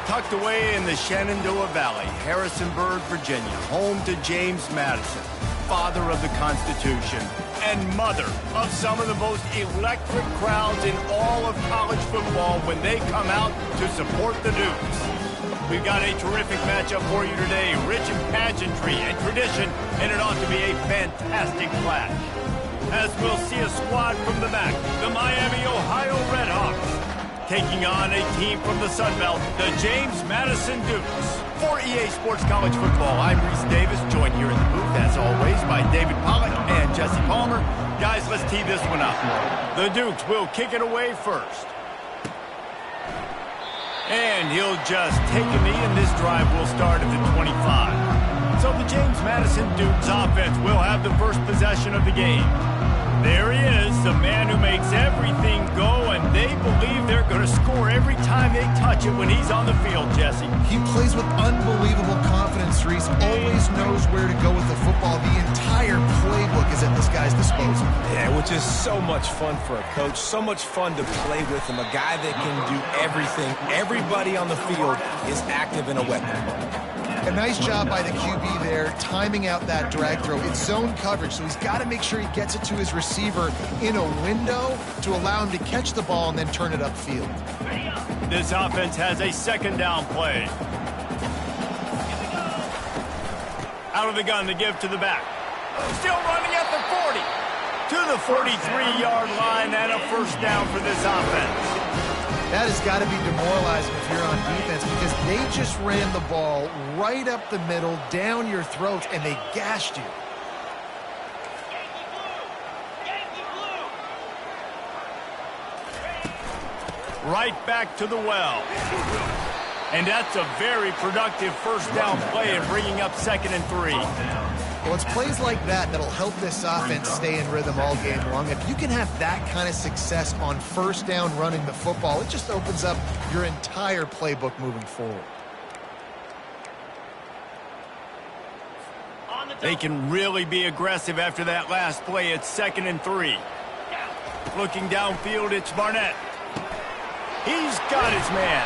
tucked away in the Shenandoah Valley, Harrisonburg, Virginia, home to James Madison, father of the Constitution and mother of some of the most electric crowds in all of college football when they come out to support the Dukes. We've got a terrific matchup for you today, rich in pageantry and tradition, and it ought to be a fantastic clash. As we'll see a squad from the MAC, the Miami, Ohio Redhawks, taking on a team from the Sun Belt, the James Madison Dukes. For EA Sports College Football, I'm Reese Davis, joined here in the booth, as always, by David Pollack and Jesse Palmer. Guys, let's tee this one up. The Dukes will kick it away first. And he'll just take a knee, and this drive will start at the 25. So the James Madison Dukes offense will have the first possession of the game. There he is, the man who makes everything go, and they believe they're going to score every time they touch it when he's on the field, Jesse. He plays with unbelievable confidence, Reese. Always knows where to go with the football. The entire playbook is at this guy's disposal. Yeah, which is so much fun for a coach. So much fun to play with him. A guy that can do everything. Everybody on the field is active and a weapon. A nice job by the QB there, timing out that drag throw. It's zone coverage, so he's got to make sure he gets it to his receiver in a window to allow him to catch the ball and then turn it upfield. This offense has a second down play. Out of the gun, the give to the back. Still running at the 40. To the 43-yard line, and a first down for this offense. That has got to be demoralizing if you're on defense, because they just ran the ball right up the middle, down your throats, and they gashed you. Right back to the well. And that's a very productive first down play and bringing up 2nd and 3. Well, it's plays like that that'll help this offense stay in rhythm all game long. If you can have that kind of success on first down running the football, it just opens up your entire playbook moving forward. They can really be aggressive after that last play. It's 2nd and 3. Looking downfield, it's Barnett. He's got his man.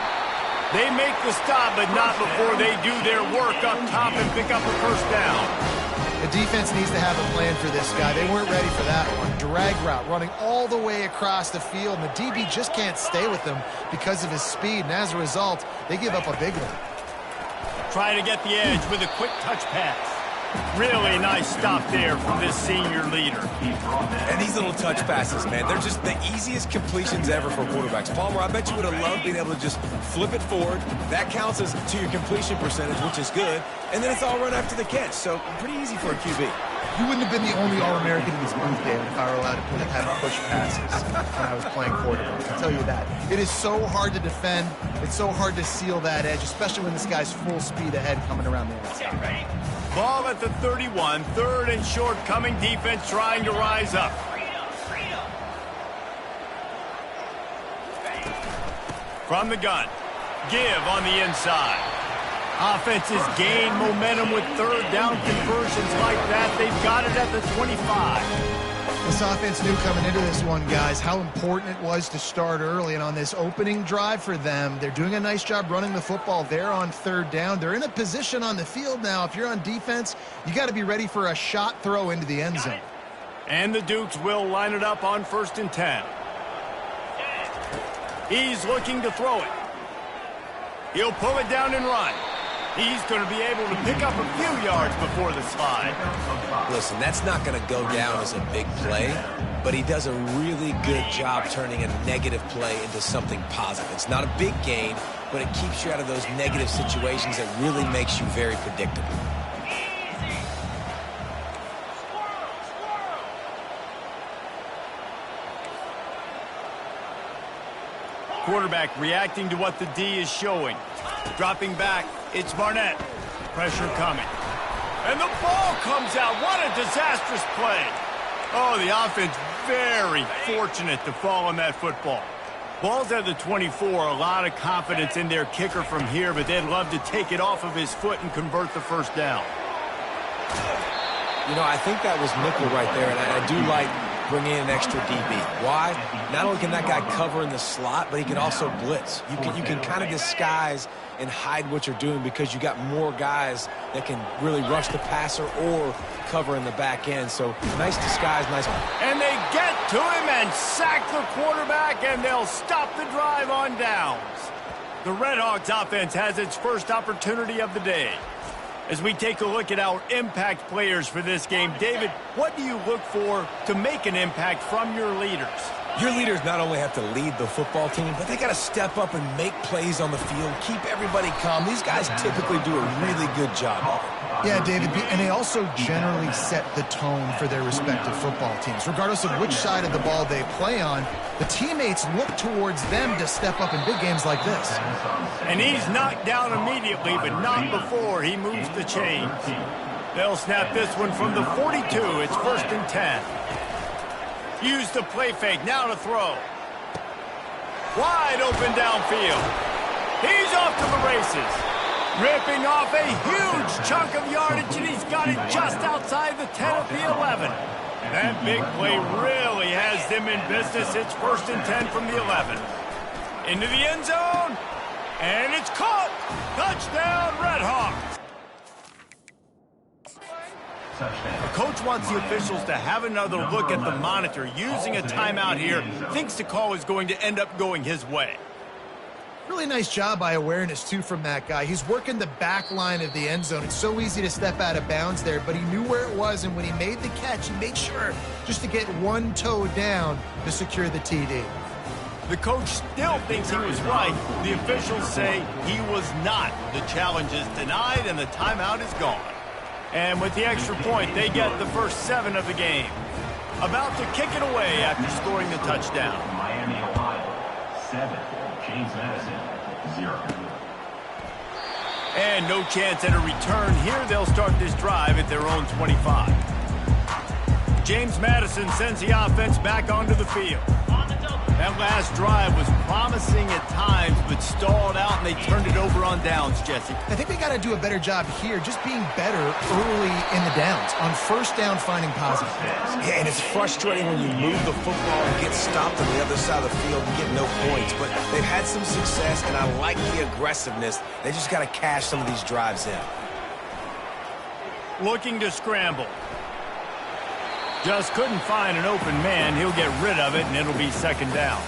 They make the stop, but not before they do their work up top and pick up a first down. The defense needs to have a plan for this guy. They weren't ready for that one. Drag route running all the way across the field, and the DB just can't stay with him because of his speed, and as a result, they give up a big one. Trying to get the edge with a quick touch pass. Really nice stop there from this senior leader. And these little touch passes, man, they're just the easiest completions ever for quarterbacks. Palmer, I bet you would have loved being able to just flip it forward. That counts as to your completion percentage, which is good. And then it's all run after the catch, so pretty easy for a QB. You wouldn't have been the only All-American in this booth, David, if I were allowed to have push passes when I was playing quarterback. I'll tell you that. It is so hard to defend. It's so hard to seal that edge, especially when this guy's full speed ahead coming around the outside. Ball at the 31, 3rd and short, coming defense trying to rise up. From the gun, give on the inside. Offenses gain momentum with 3rd down conversions like that. They've got it at the 25. This offense knew coming into this one, guys, how important it was to start early. And on this opening drive for them, they're doing a nice job running the football. They're on 3rd down. They're in a position on the field now. If you're on defense, you got to be ready for a shot throw into the end zone. And the Dukes will line it up on 1st and 10. He's looking to throw it. He'll pull it down and run. He's going to be able to pick up a few yards before the slide. Listen, that's not going to go down as a big play, but he does a really good job turning a negative play into something positive. It's not a big gain, but it keeps you out of those negative situations that really makes you very predictable. Quarterback reacting to what the D is showing. Dropping back, it's Barnett. Pressure coming. And the ball comes out. What a disastrous play. Oh, the offense very fortunate to fall on that football. Ball's at the 24. A lot of confidence in their kicker from here, but they'd love to take it off of his foot and convert the first down. You know, I think that was nickel right there, and I do like bringing in an extra DB. Why? Not only can that guy cover in the slot, but he can also blitz. You can kind of disguise and hide what you're doing because you got more guys that can really rush the passer or cover in the back end. So nice disguise, nice. And they get to him and sack the quarterback, and they'll stop the drive on downs. The Redhawks offense has its first opportunity of the day. As we take a look at our impact players for this game, David, what do you look for to make an impact from your leaders? Your leaders not only have to lead the football team, but they got to step up and make plays on the field, keep everybody calm. These guys typically do a really good job of it. Yeah, David, and they also generally set the tone for their respective football teams. Regardless of which side of the ball they play on, the teammates look towards them to step up in big games like this. And he's knocked down immediately, but not before he moves the chains. They'll snap this one from the 42. It's 1st and 10. Use the play fake, now to throw. Wide open downfield. He's off to the races. Ripping off a huge chunk of yardage, and he's got it just outside the 10 of the 11. That big play really has them in business. It's 1st and 10 from the 11. Into the end zone, and it's caught. Touchdown, Redhawks. The coach wants the officials to have another look at the monitor. Using a timeout here, thinks the call is going to end up going his way. Really nice job by awareness, too, from that guy. He's working the back line of the end zone. It's so easy to step out of bounds there, but he knew where it was, and when he made the catch, he made sure just to get one toe down to secure the TD. The coach still thinks he was right. The officials say he was not. The challenge is denied, and the timeout is gone. And with the extra point, they get the first 7 of the game. About to kick it away after scoring the touchdown. Miami, Ohio, 7. James Madison, 0. And no chance at a return here. They'll start this drive at their own 25. James Madison sends the offense back onto the field. That last drive was promising at times, but stalled out, and they turned it over on downs, Jesse. I think they got to do a better job here, just being better early in the downs, on 1st down finding positive. Yeah, and it's frustrating when you move the football and get stopped on the other side of the field and get no points. But they've had some success, and I like the aggressiveness. They just got to cash some of these drives in. Looking to scramble. Just couldn't find an open man. He'll get rid of it, and it'll be 2nd down.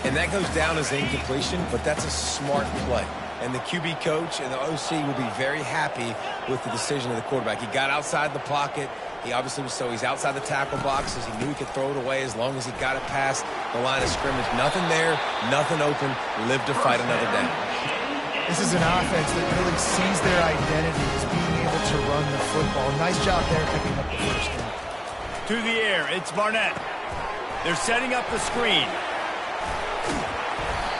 And that goes down as incompletion, but that's a smart play. And the QB coach and the OC will be very happy with the decision of the quarterback. He got outside the pocket. He obviously was he's outside the tackle boxes. He knew he could throw it away as long as he got it past the line of scrimmage. Nothing there, nothing open. Live to fight another down. This is an offense that really sees their identity as being able to run the football. Nice job there picking up the first down. To the air, it's Barnett. They're setting up the screen.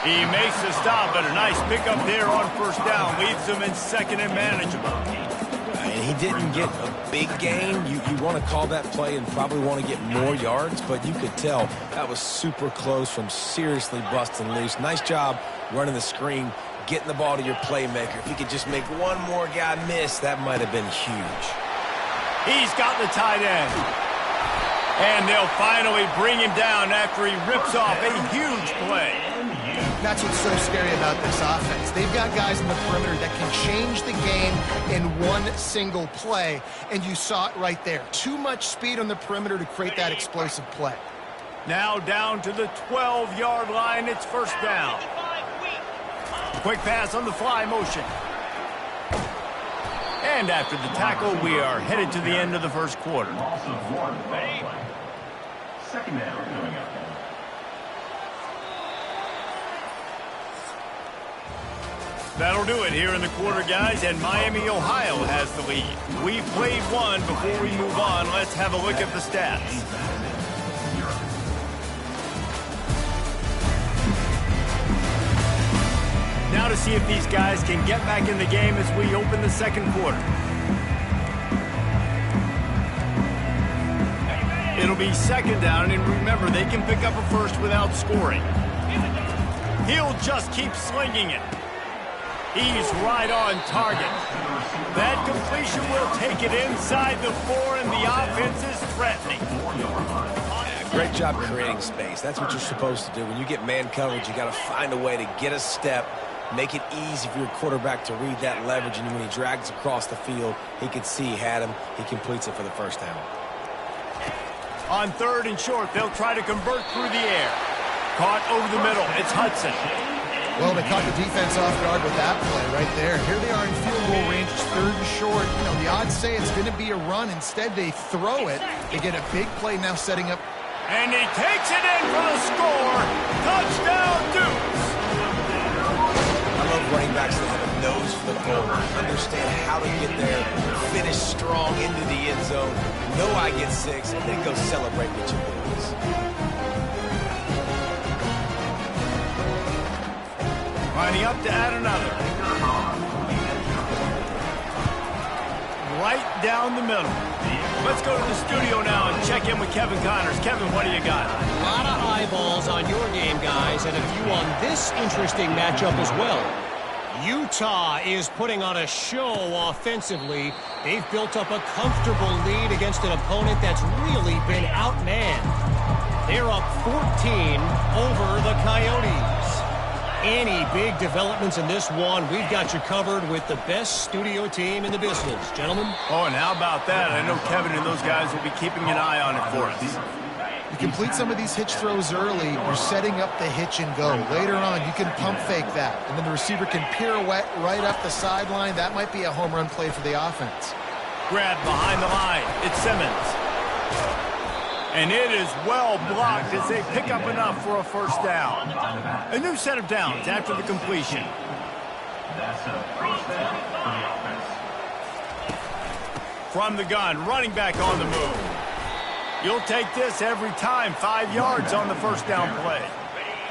He makes the stop, but a nice pickup there on 1st down. Leaves them in 2nd and manageable. And he didn't get a big gain. You want to call that play and probably want to get more yards, but you could tell that was super close from seriously busting loose. Nice job running the screen, getting the ball to your playmaker. If he could just make one more guy miss, that might have been huge. He's got the tight end. And they'll finally bring him down after he rips off a huge play. That's what's so scary about this offense. They've got guys in the perimeter that can change the game in one single play, and you saw it right there. Too much speed on the perimeter to create that explosive play. Now down to the 12-yard line. It's 1st down. Quick pass on the fly motion. And after the tackle, we are headed to the end of the 1st quarter. 2nd down coming up. That'll do it here in the quarter, guys, and Miami, Ohio has the lead. We played one. Before we move on, let's have a look at the stats. Now to see if these guys can get back in the game as we open the 2nd quarter. It'll be 2nd down, and remember, they can pick up a first without scoring. He'll just keep slinging it. He's right on target. That completion will take it inside the 4, and the offense is threatening. Great job creating space. That's what you're supposed to do. When you get man coverage, you got to find a way to get a step, make it easy for your quarterback to read that leverage, and when he drags across the field, he can see he had him. He completes it for the first down. On 3rd and short, they'll try to convert through the air. Caught over the middle. It's Hudson. Well, they caught the defense off guard with that play right there. Here they are in field goal range, 3rd and short. You know, the odds say it's going to be a run. Instead, they throw it. They get a big play now setting up. And he takes it in for the score. Touchdown, Dukes. I love running backs that have a nose for the goal, understand how to get there, finish strong into the end zone, know I get 6, and then go celebrate with your boys. Lining up to add another. Right down the middle. Let's go to the studio now and check in with Kevin Connors. Kevin, what do you got? A lot of eyeballs on your game, guys, and a few on this interesting matchup as well. Utah is putting on a show offensively. They've built up a comfortable lead against an opponent that's really been outmanned. They're up 14 over the Coyotes. Any big developments in this one, we've got you covered with the best studio team in the business. Gentlemen? Oh, and how about that? I know Kevin and those guys will be keeping an eye on it for us. You complete some of these hitch throws early, you're setting up the hitch and go. Later on, you can pump fake that, and then the receiver can pirouette right up the sideline. That might be a home run play for the offense. Grab behind the line. It's Simmons. And it is well blocked as they pick up enough for a first down. A new set of downs after the completion. That's a first down for the offense. From the gun, running back on the move. You'll take this every time. 5 yards on the first down play.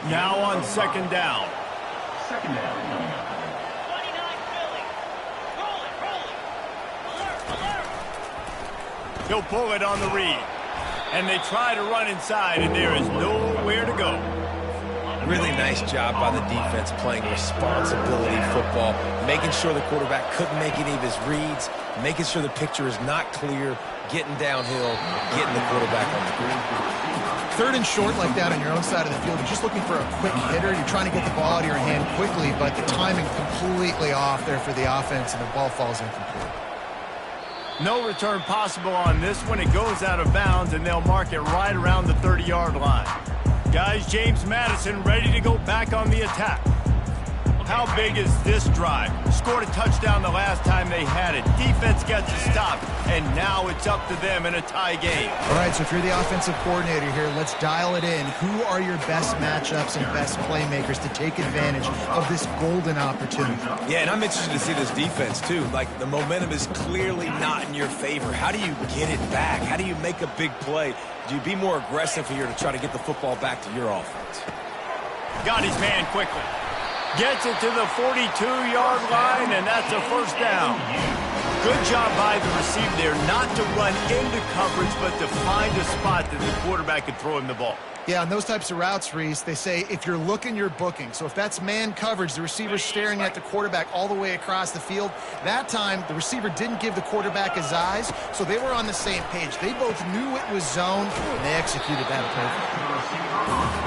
Now on 2nd down. Second down. He'll pull it on the read. And they try to run inside, and there is nowhere to go. Really nice job by the defense playing responsibility football, making sure the quarterback couldn't make any of his reads, making sure the picture is not clear, getting downhill, getting the quarterback on the ground. 3rd and short like that on your own side of the field, you're just looking for a quick hitter. You're trying to get the ball out of your hand quickly, but the timing completely off there for the offense, and the ball falls incomplete. No return possible on this one. It goes out of bounds, and they'll mark it right around the 30-yard line. Guys, James Madison ready to go back on the attack. How big is this drive? Scored a touchdown the last time they had it. Defense gets a stop, and now it's up to them in a tie game. All right, so if you're the offensive coordinator here, let's dial it in. Who are your best matchups and best playmakers to take advantage of this golden opportunity? Yeah, and I'm interested to see this defense, too. Like, the momentum is clearly not in your favor. How do you get it back? How do you make a big play? Do you be more aggressive here to try to get the football back to your offense? Got his man quickly. Gets it to the 42-yard line, and that's a first down. Good job by the receiver there not to run into coverage, but to find a spot that the quarterback could throw him the ball. Yeah, on those types of routes, Reese, they say if you're looking, you're booking. So if that's man coverage, the receiver's staring at the quarterback all the way across the field. That time, the receiver didn't give the quarterback his eyes, so they were on the same page. They both knew it was zone, and they executed that perfectly.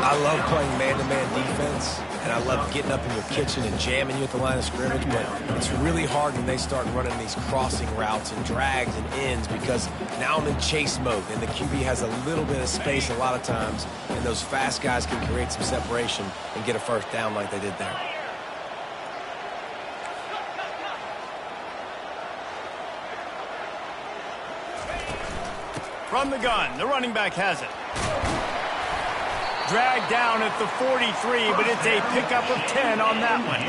I love playing man-to-man defense, and I love getting up in your kitchen and jamming you at the line of scrimmage, but it's really hard when they start running these crossing routes and drags and ends because now I'm in chase mode, and the QB has a little bit of space a lot of times, and those fast guys can create some separation and get a first down like they did there. From the gun, the running back has it. Dragged down at the 43, but it's a pickup of 10 on that one.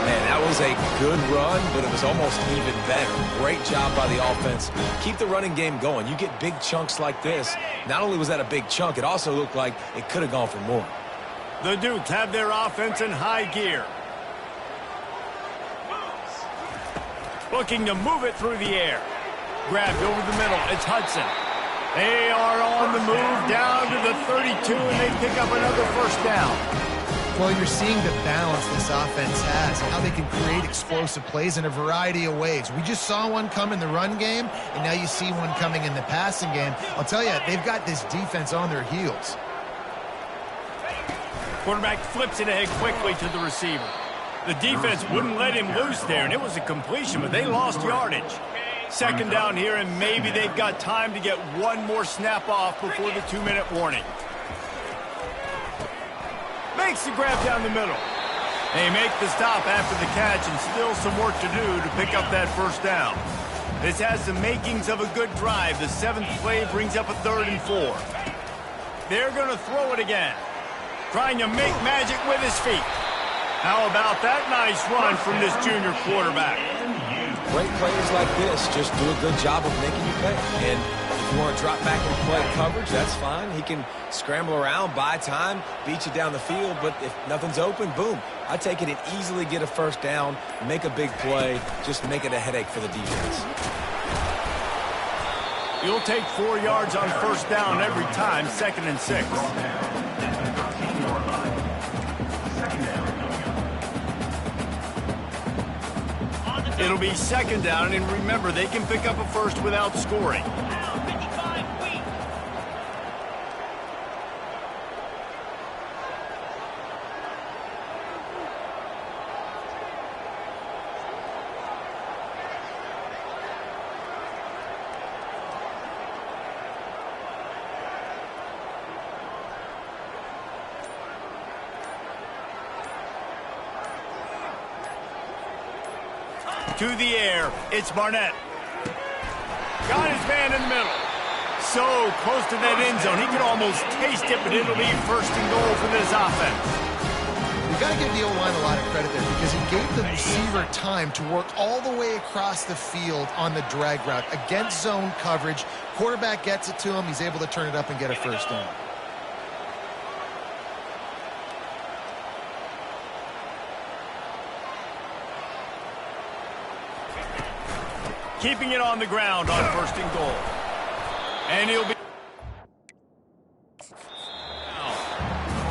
Man, that was a good run, but it was almost even better. Great job by the offense. Keep the running game going. You get big chunks like this. Not only was that a big chunk, it also looked like it could have gone for more. The Dukes have their offense in high gear. Looking to move it through the air. Grabbed over the middle. It's Hudson. They are on the move down to the 32, and they pick up another first down. Well, you're seeing the balance this offense has, how they can create explosive plays in a variety of ways. We just saw one come in the run game, and now you see one coming in the passing game. I'll tell you, they've got this defense on their heels. Quarterback flips it ahead quickly to the receiver. The defense wouldn't let him loose there, and it was a completion, but they lost yardage. Second down here, and maybe they've got time to get one more snap off before the 2-minute warning. Makes the grab down the middle. They make the stop after the catch, and still some work to do to pick up that first down. This has the makings of a good drive. The 7th play brings up a 3rd and 4. They're going to throw it again, trying to make magic with his feet. How about that nice run from this junior quarterback? Great players like this just do a good job of making you pay. And if you want to drop back and play coverage, that's fine. He can scramble around, buy time, beat you down the field. But if nothing's open, boom. I take it and easily get a first down, make a big play, just make it a headache for the defense. You'll take 4 yards on first down every time, 2nd and 6. It'll be 2nd down, and remember, they can pick up a first without scoring. To the air, it's Barnett. Got his man in the middle. So close to that end zone, he could almost taste it, but it'll be 1st and goal for this offense. We've got to give the O-line a lot of credit there because he gave the receiver time to work all the way across the field on the drag route against zone coverage. Quarterback gets it to him. He's able to turn it up and get a first down. Keeping it on the ground on 1st and goal. And he'll be...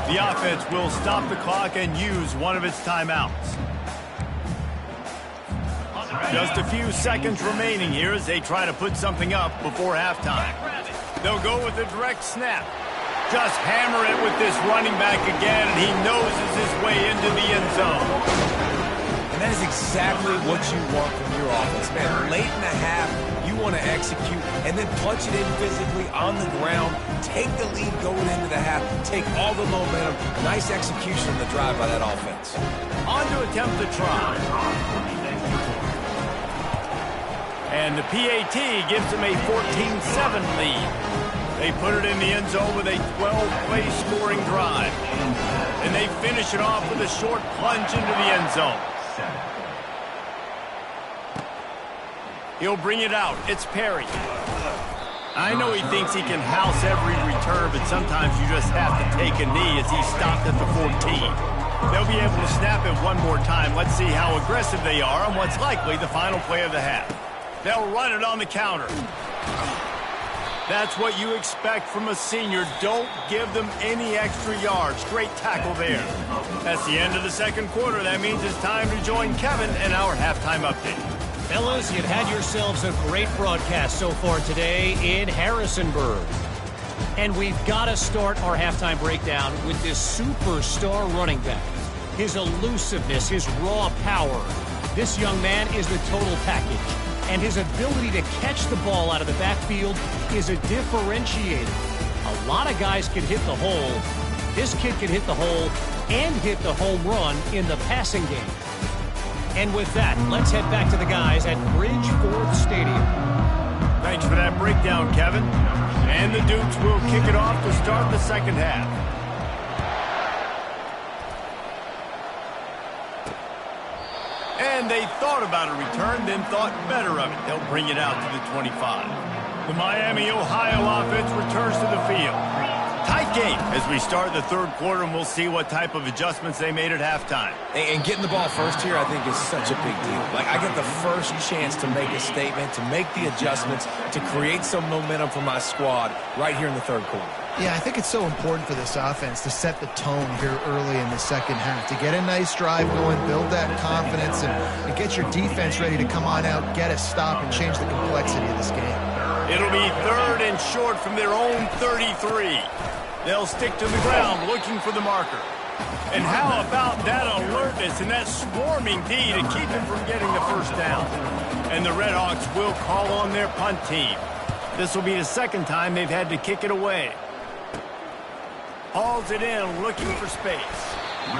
The offense will stop the clock and use one of its timeouts. Just a few seconds remaining here as they try to put something up before halftime. They'll go with a direct snap. Just hammer it with this running back again, and he noses his way into the end zone. And that is exactly what you want from your offense, man. Late in the half, you want to execute and then punch it in physically on the ground, take the lead going into the half, take all the momentum. Nice execution on the drive by that offense. On to attempt the try. And the PAT gives them a 14-7 lead. They put it in the end zone with a 12-play scoring drive. And they finish it off with a short plunge into the end zone. He'll bring it out. It's Perry. I know he thinks he can house every return, but sometimes you just have to take a knee as he stopped at the 14. They'll be able to snap it one more time. Let's see how aggressive they are on what's likely the final play of the half. They'll run it on the counter. That's what you expect from a senior. Don't give them any extra yards. Great tackle there. That's the end of the 2nd quarter. That means it's time to join Kevin and our halftime update. Fellas, you've had yourselves a great broadcast so far today in Harrisonburg. And we've got to start our halftime breakdown with this superstar running back. His elusiveness, his raw power. This young man is the total package. And his ability to catch the ball out of the backfield is a differentiator. A lot of guys can hit the hole. This kid can hit the hole and hit the home run in the passing game. And with that, let's head back to the guys at Bridgeforth Stadium. Thanks for that breakdown, Kevin. And the Dukes will kick it off to start the 2nd half. And they thought about a return, then thought better of it. They'll bring it out to the 25. The Miami, Ohio offense returns to the field. Tight game as we start the 3rd quarter, and we'll see what type of adjustments they made at halftime. And getting the ball first here, I think, is such a big deal. Like, I get the first chance to make a statement, to make the adjustments, to create some momentum for my squad right here in the 3rd quarter. Yeah, I think it's so important for this offense to set the tone here early in the second half, to get a nice drive going, build that confidence, and get your defense ready to come on out, get a stop, and change the complexity of this game. It'll be 3rd and short from their own 33. They'll stick to the ground looking for the marker. And how about that alertness and that swarming D to keep him from getting the first down? And the Redhawks will call on their punt team. This will be the second time they've had to kick it away. Hauls it in, looking for space.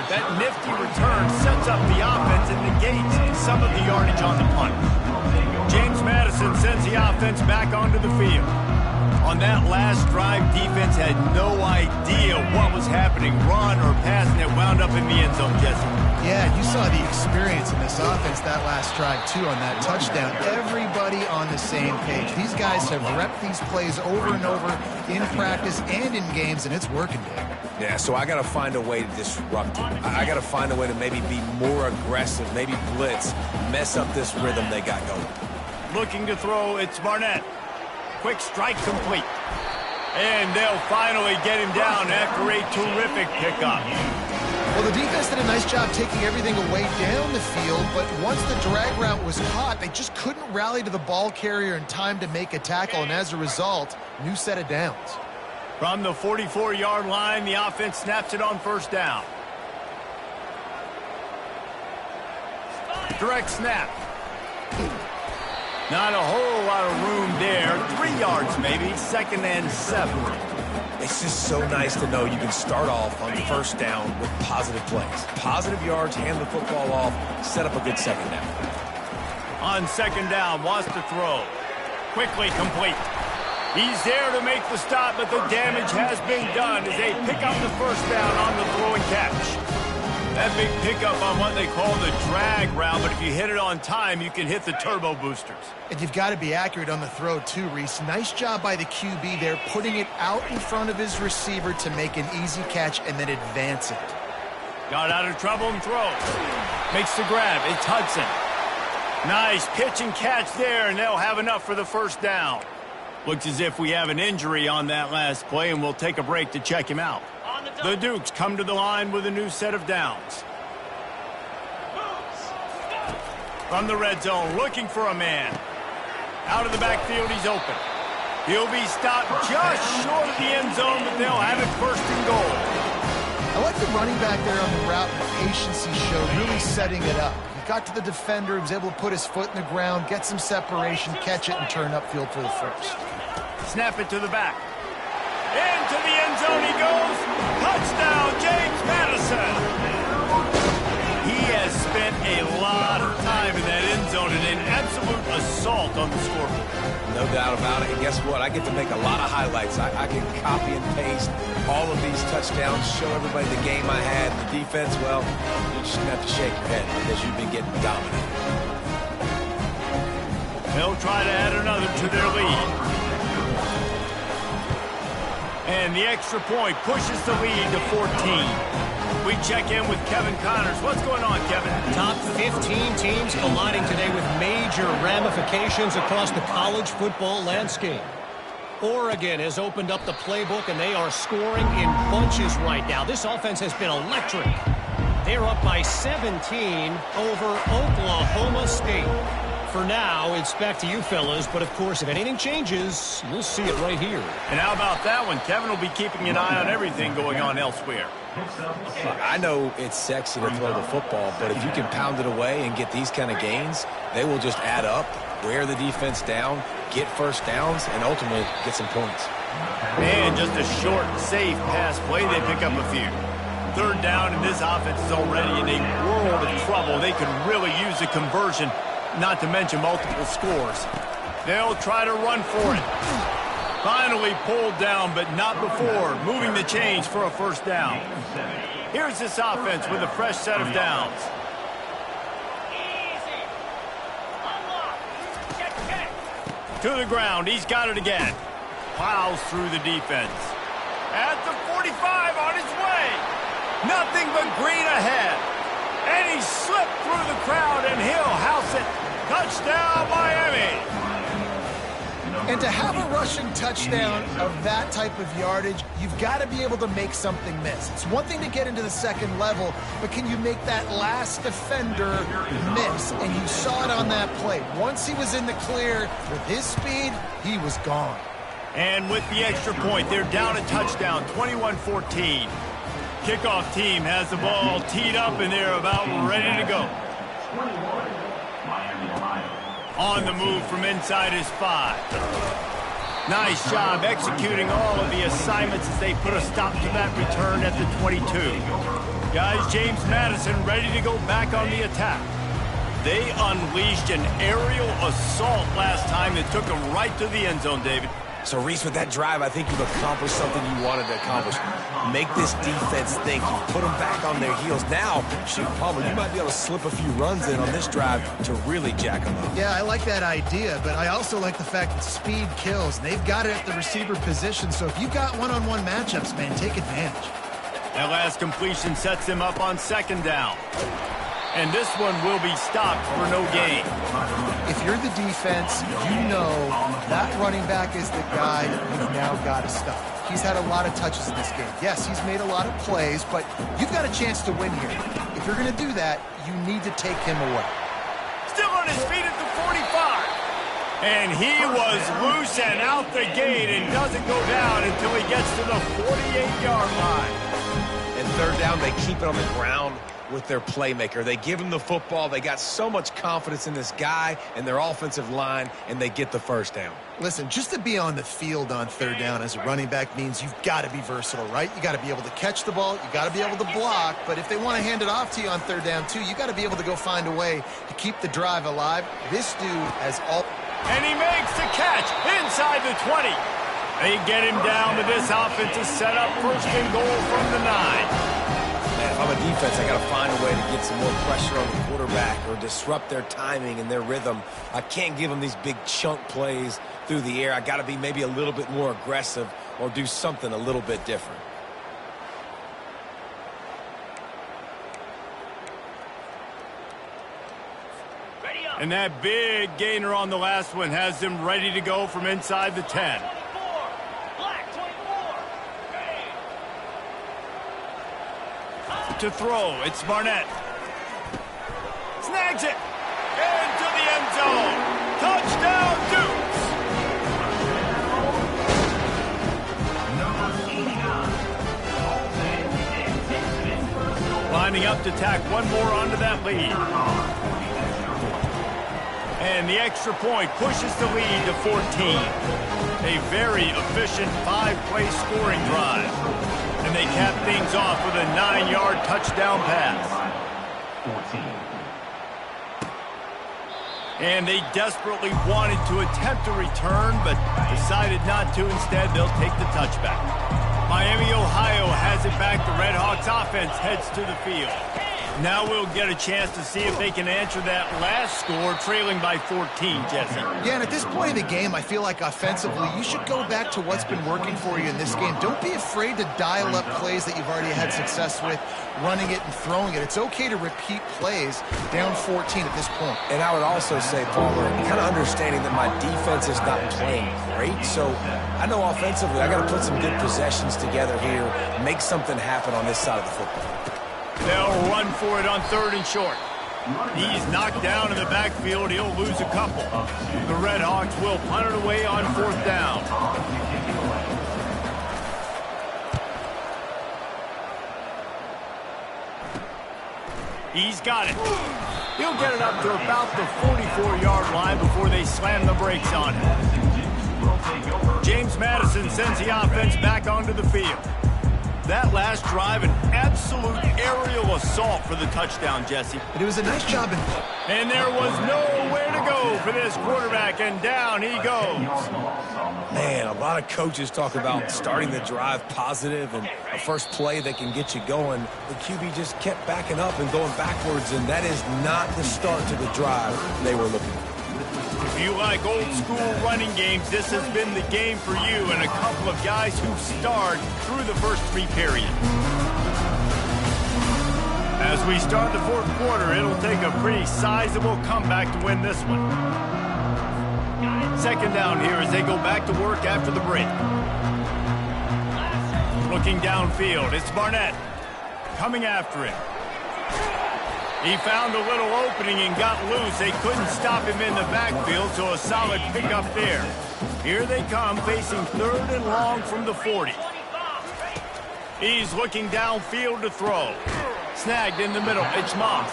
That nifty return sets up the offense and negates some of the yardage on the punt. James Madison sends the offense back onto the field. On that last drive, defense had no idea what was happening, run or pass, and it wound up in the end zone, Jesse. Yeah, you saw the experience in this offense that last drive, too, on that touchdown. Everybody on the same page. These guys have repped these plays over and over in practice and in games, and it's working, Dave. Yeah, so I got to find a way to disrupt it. I got to find a way to maybe be more aggressive, maybe blitz, mess up this rhythm they got going. Looking to throw, it's Barnett. Quick strike complete. And they'll finally get him down after a terrific pickup. Well, the defense did a nice job taking everything away down the field, but once the drag route was hot, they just couldn't rally to the ball carrier in time to make a tackle, and as a result, new set of downs. From the 44-yard line, the offense snaps it on first down. Direct snap. Not a whole lot of room there. 3 yards maybe, 2nd and 7. It's just so nice to know you can start off on first down with positive plays. Positive yards, hand the football off, set up a good second down. On 2nd down, wants to throw. Quickly complete. He's there to make the stop, but the damage has been done as they pick up the first down on the throw and catch. That big pickup on what they call the drag route, but if you hit it on time, you can hit the turbo boosters. And you've got to be accurate on the throw, too, Reese. Nice job by the QB there, putting it out in front of his receiver to make an easy catch and then advance it. Got out of trouble and throws. Makes the grab. It's Hudson. Nice pitch and catch there, and they'll have enough for the first down. Looks as if we have an injury on that last play, and we'll take a break to check him out. The Dukes come to the line with a new set of downs. From the red zone, looking for a man. Out of the backfield, he's open. He'll be stopped just short of the end zone, but they'll have it 1st and goal. I like the running back there on the route and the patience he showed, really setting it up. He got to the defender, he was able to put his foot in the ground, get some separation, catch it, and turn upfield for the first. Snap it to the back. Into the end zone he goes. Touchdown, James Madison. He has spent a lot of time in that end zone and an absolute assault on the scoreboard. No doubt about it. And guess what? I get to make a lot of highlights. I can copy and paste all of these touchdowns, show everybody the game I had. The defense, well, you just have to shake your head because you've been getting dominated. They'll try to add another to their lead. And the extra point pushes the lead to 14. We check in with Kevin Connors. What's going on, Kevin? Top 15 teams colliding today with major ramifications across the college football landscape. Oregon has opened up the playbook, and they are scoring in bunches right now. This offense has been electric. They're up by 17 over Oklahoma State. For now, it's back to you fellas, but of course, if anything changes, you'll see it right here. And how about that one? Kevin will be keeping an eye on everything going on elsewhere. I know it's sexy to throw the football, but if you can pound it away and get these kind of gains, they will just add up, wear the defense down, get first downs, and ultimately get some points. And just a short, safe pass play, they pick up a few. 3rd down, and this offense is already in a world of trouble. They could really use a conversion, not to mention multiple scores. They'll try to run for it. Finally pulled down, but not before moving the chains for a first down. Here's this offense with a fresh set of downs. To the ground, he's got it again. Plows through the defense. At the 45, on his way. Nothing but green ahead. And he slipped through the crowd, and he'll house it. Touchdown, Miami. And to have a rushing touchdown of that type of yardage, you've got to be able to make something miss. It's one thing to get into the second level, but can you make that last defender miss? And you saw it on that play. Once he was in the clear with his speed, he was gone. And with the extra point, they're down a touchdown, 21-14. Kickoff team has the ball teed up, and they're about ready to go. On the move from inside his 5. Nice job executing all of the assignments as they put a stop to that return at the 22. Guys, James Madison ready to go back on the attack. They unleashed an aerial assault last time that took them right to the end zone, David. So, Reese, with that drive, I think you've accomplished something you wanted to accomplish. Make this defense think. You put them back on their heels. Now, shoot, Palmer, you might be able to slip a few runs in on this drive to really jack them up. Yeah, I like that idea, but I also like the fact that speed kills. And they've got it at the receiver position, so if you've got one-on-one matchups, man, take advantage. That last completion sets them up on second down. And this one will be stopped for no gain. If you're the defense, you know that running back is the guy you've now got to stop. He's had a lot of touches in this game. Yes, he's made a lot of plays, but you've got a chance to win here. If you're going to do that, you need to take him away. Still on his feet at the 45. And he was loose and out the gate and doesn't go down until he gets to the 48-yard line. And third down, they keep it on the ground with their playmaker. They give him the football. They got so much confidence in this guy and their offensive line, and they get the first down. Listen, just to be on the field on third down as a running back means you've got to be versatile, right? You got to be able to catch the ball. You got to be able to block. But if they want to hand it off to you on third down, too, you got to be able to go find a way to keep the drive alive. This dude has all... And he makes the catch inside the 20. They get him down, but this offense is set up first and goal from the 9. If I'm a defense, I got to find a way to get some more pressure on the quarterback or disrupt their timing and their rhythm. I can't give them these big chunk plays through the air. I got to be maybe a little bit more aggressive or do something a little bit different. And that big gainer on the last one has them ready to go from inside the 10. To throw, it's Barnett. Snags it. Into the end zone. Touchdown, Dukes. Lining up to tack one more onto that lead. And the extra point pushes the lead to 14. A very efficient 5-play scoring drive. And they cap things off with a 9-yard touchdown pass. 14. And they desperately wanted to attempt a return, but decided not to. Instead, they'll take the touchback. Miami, Ohio has it back. The Red Hawks offense heads to the field. Now we'll get a chance to see if they can answer that last score, trailing by 14, Jesse. Yeah, and at this point in the game, I feel like offensively, you should go back to what's been working for you in this game. Don't be afraid to dial up plays that you've already had success with, running it and throwing it. It's okay to repeat plays down 14 at this point. And I would also say, Palmer, kind of understanding that my defense is not playing great, so I know offensively I got to put some good possessions together here, make something happen on this side of the football. They'll run for it on third and short. He's knocked down in the backfield. He'll lose a couple. The Red Hawks will punt it away on fourth down. He's got it. He'll get it up to about the 44-yard line before they slam the brakes on him. James Madison sends the offense back onto the field. That last drive, an absolute aerial assault for the touchdown, Jesse. But it was a nice job. And there was nowhere to go for this quarterback, and down he goes. Man, a lot of coaches talk about starting the drive positive and a first play that can get you going. The QB just kept backing up and going backwards, and that is not the start to the drive they were looking for. If you like old-school running games, this has been the game for you and a couple of guys who've starred through the first three periods. As we start the fourth quarter, it'll take a pretty sizable comeback to win this one. Second down here as they go back to work after the break. Looking downfield, it's Barnett coming after him. He found a little opening and got loose. They couldn't stop him in the backfield, so a solid pickup there. Here they come, facing 3rd and long from the 40. He's looking downfield to throw. Snagged in the middle, it's Moss.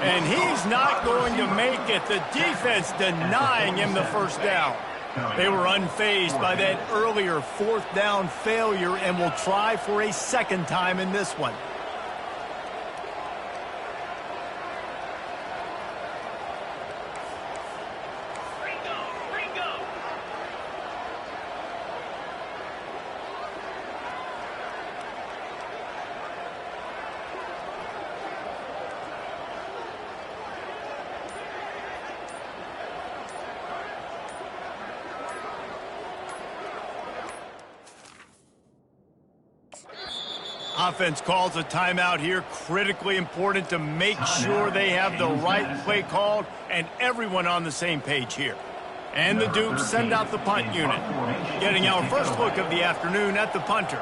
And he's not going to make it. The defense denying him the first down. They were unfazed by that earlier 4th down failure and will try for a second time in this one. Offense calls a timeout here. Critically important to make sure they have the right play called and everyone on the same page here. And the Dukes send out the punt unit. Getting our first look of the afternoon at the punter.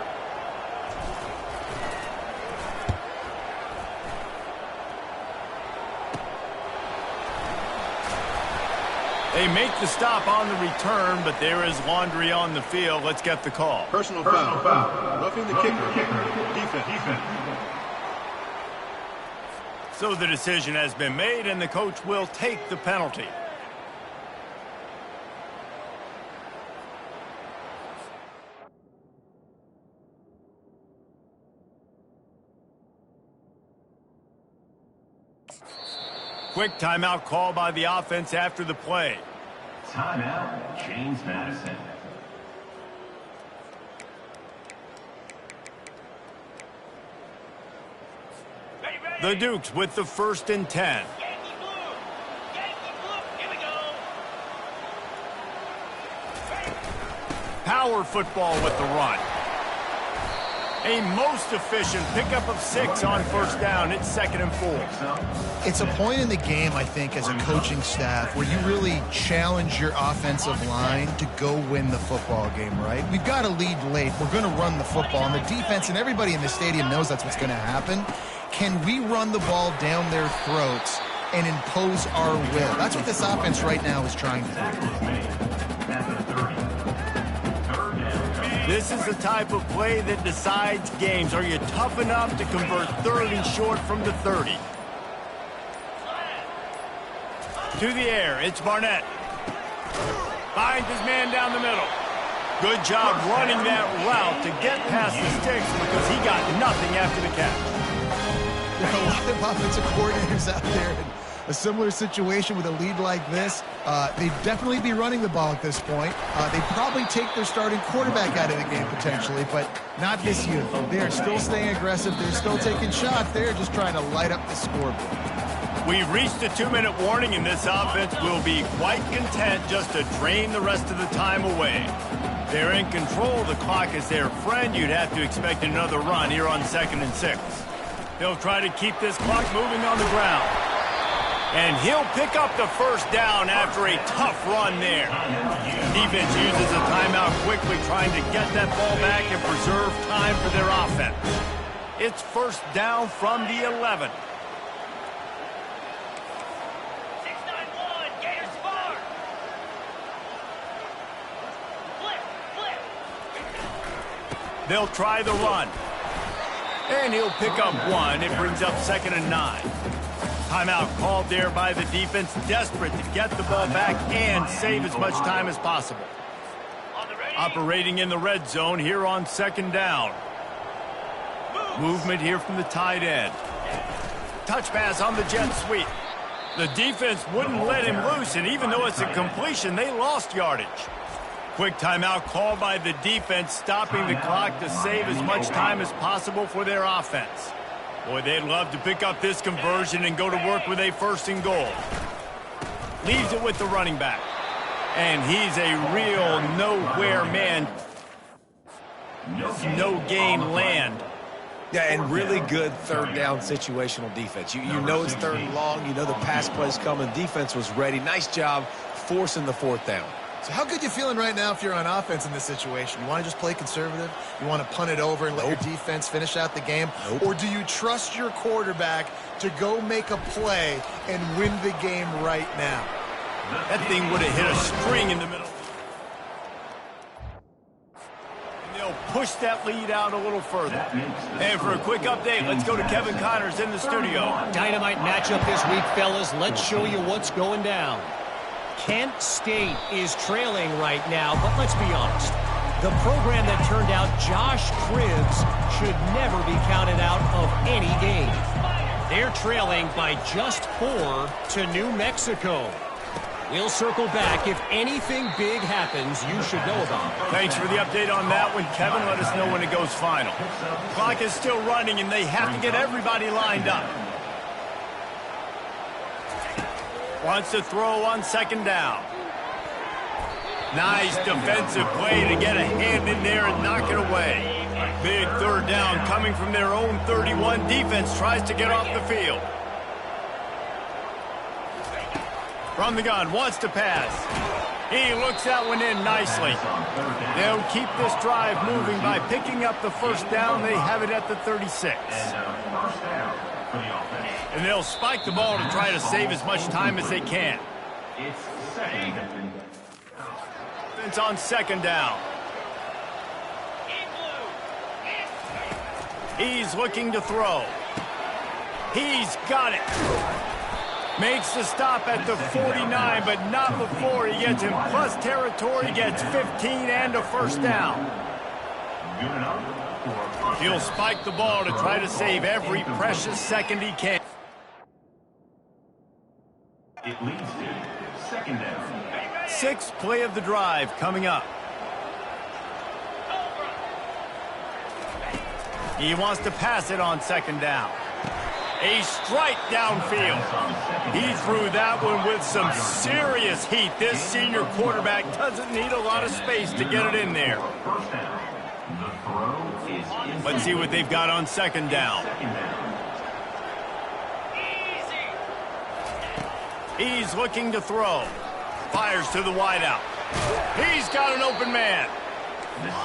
They make the stop on the return, but there is laundry on the field. Let's get the call. Personal foul. Roughing the kicker. Defense. So the decision has been made, and the coach will take the penalty. Quick timeout call by the offense after the play. Timeout, James Madison. The Dukes with the 1st and 10. Power football with the run. A most efficient pickup of 6 on 1st down. It's 2nd and 4. It's a point in the game, I think, as a coaching staff where you really challenge your offensive line to go win the football game, right? We've got to lead late. We're going to run the football. And the defense and everybody in the stadium knows that's what's going to happen. Can we run the ball down their throats and impose our will? That's what this offense right now is trying to do. This is the type of play that decides games. Are you tough enough to convert 3rd and short from the 30? To the air, it's Barnett. Finds his man down the middle. Good job running that route to get past the sticks because he got nothing after the catch. There are a lot of offensive coordinators out there in a similar situation with a lead like this. They'd definitely be running the ball at this point. They'd probably take their starting quarterback out of the game potentially, but not this unit. They're still staying aggressive. They're still taking shots. They're just trying to light up the scoreboard. We've reached a 2-minute warning, and this offense will be quite content just to drain the rest of the time away. They're in control. The clock is their friend. You'd have to expect another run here on 2nd and 6. They'll try to keep this clock moving on the ground. And he'll pick up the 1st down after a tough run there. Defense uses a timeout quickly, trying to get that ball back and preserve time for their offense. It's 1st down from the 11. They'll try the run. And he'll pick up 1. It brings up 2nd and 9. Timeout called there by the defense, desperate to get the ball back and save as much time as possible. Operating in the red zone here on 2nd down. Movement here from the tight end. Touch pass on the jet sweep. The defense wouldn't let him loose, and even though it's a completion, they lost yardage. Quick timeout called by the defense, stopping the clock to save as much time as possible for their offense. Boy, they'd love to pick up this conversion and go to work with a 1st and goal. Leaves it with the running back. And he's a real nowhere man. No gain land. Yeah, and really good 3rd down situational defense. You know it's 3rd and long. You know the pass play's coming. Defense was ready. Nice job forcing the 4th down. So how good you feeling right now if you're on offense in this situation? You want to just play conservative? You want to punt it over and let your defense finish out the game? Or do you trust your quarterback to go make a play and win the game right now? That thing would have hit a string in the middle. And they'll push that lead out a little further. And for a quick update, let's go to Kevin Connors in the studio. Dynamite matchup this week, fellas. Let's show you what's going down. Kent State is trailing right now, but let's be honest. The program that turned out Josh Cribbs should never be counted out of any game. They're trailing by just 4 to New Mexico. We'll circle back. If anything big happens, you should know about it. Thanks for the update on that one, Kevin. Let us know when it goes final. Clock is still running, and they have to get everybody lined up. Wants to throw on second down. Nice defensive play to get a hand in there and knock it away. Big third down coming from their own 31. Defense tries to get off the field. From the gun, wants to pass. He looks that one in nicely. They'll keep this drive moving by picking up the first down. They have it at the 36. And they'll spike the ball to try to save as much time as they can. It's on second down. He's looking to throw. He's got it. Makes the stop at the 49, but not before he gets in plus territory, gets 15 and a first down. He'll spike the ball to try to save every precious second he can. It leads to second down. Sixth play of the drive coming up. He wants to pass it on second down. A strike downfield. He threw that one with some serious heat. This senior quarterback doesn't need a lot of space to get it in there. Let's see what they've got on second down. He's looking to throw. Fires to the wideout. He's got an open man.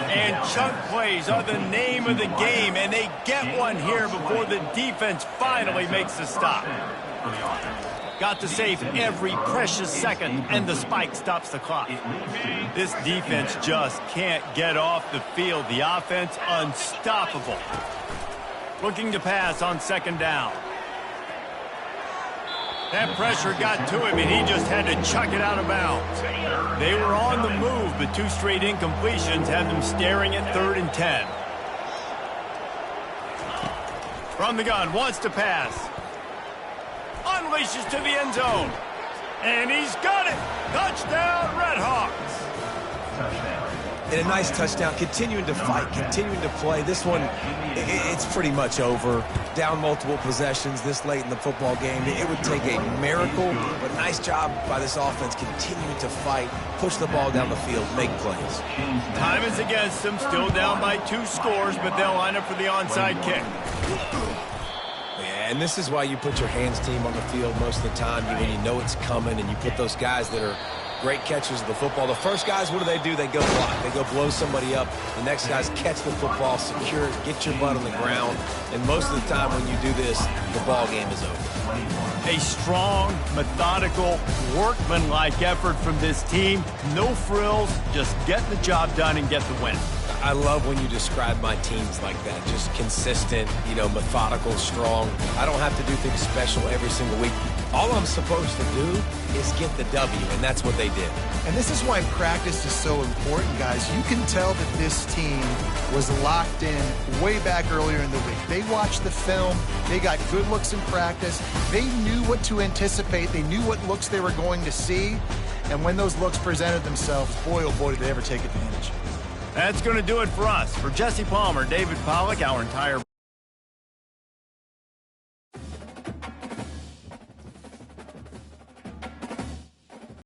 And chunk plays are the name of the game, and they get one here before the defense finally makes the stop. Got to save every precious second, and the spike stops the clock. This defense just can't get off the field. The offense unstoppable. Looking to pass on second down. That pressure got to him, and he just had to chuck it out of bounds. They were on the move, but 2 straight incompletions had them staring at 3rd and 10. From the gun, wants to pass. Unleashes to the end zone. And he's got it. Touchdown, Redhawks. And a nice touchdown, continuing to fight, continuing to play. This one, it's pretty much over. Down multiple possessions this late in the football game. It would take a miracle, but nice job by this offense continuing to fight, push the ball down the field, make plays. Time is against them, still down by 2 scores, but they'll line up for the onside kick. Yeah, and this is why you put your hands team on the field most of the time when you know it's coming, and you put those guys that are great catchers of the football. The first guys, what do? They go block. They go blow somebody up. The next guys catch the football, secure it, get your butt on the ground. And most of the time when you do this, the ball game is over. A strong, methodical, workmanlike effort from this team. No frills, just get the job done and get the win. I love when you describe my teams like that. Just consistent, methodical, strong. I don't have to do things special every single week. All I'm supposed to do is get the W, and that's what they did. And this is why practice is so important, guys. You can tell that this team was locked in way back earlier in the week. They watched the film. They got good looks in practice. They knew what to anticipate. They knew what looks they were going to see. And when those looks presented themselves, boy, oh boy, did they ever take advantage. That's going to do it for us. For Jesse Palmer, David Pollack, our entire